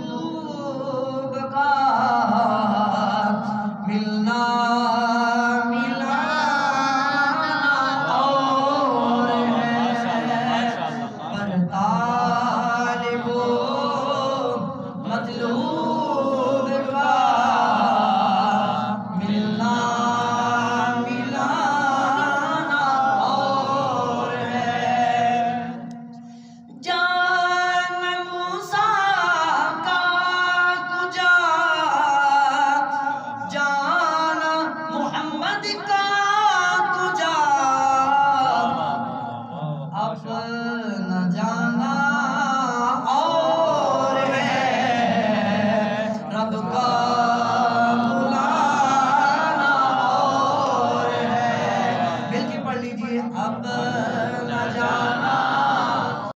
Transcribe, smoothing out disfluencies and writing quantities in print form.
मतलूब का मिलना मिलाना और है पर तालिबो मतलूब का मिलना मिलाना और है। जान मूसा का गुजा जान मोहम्मद का गुजा अब न जान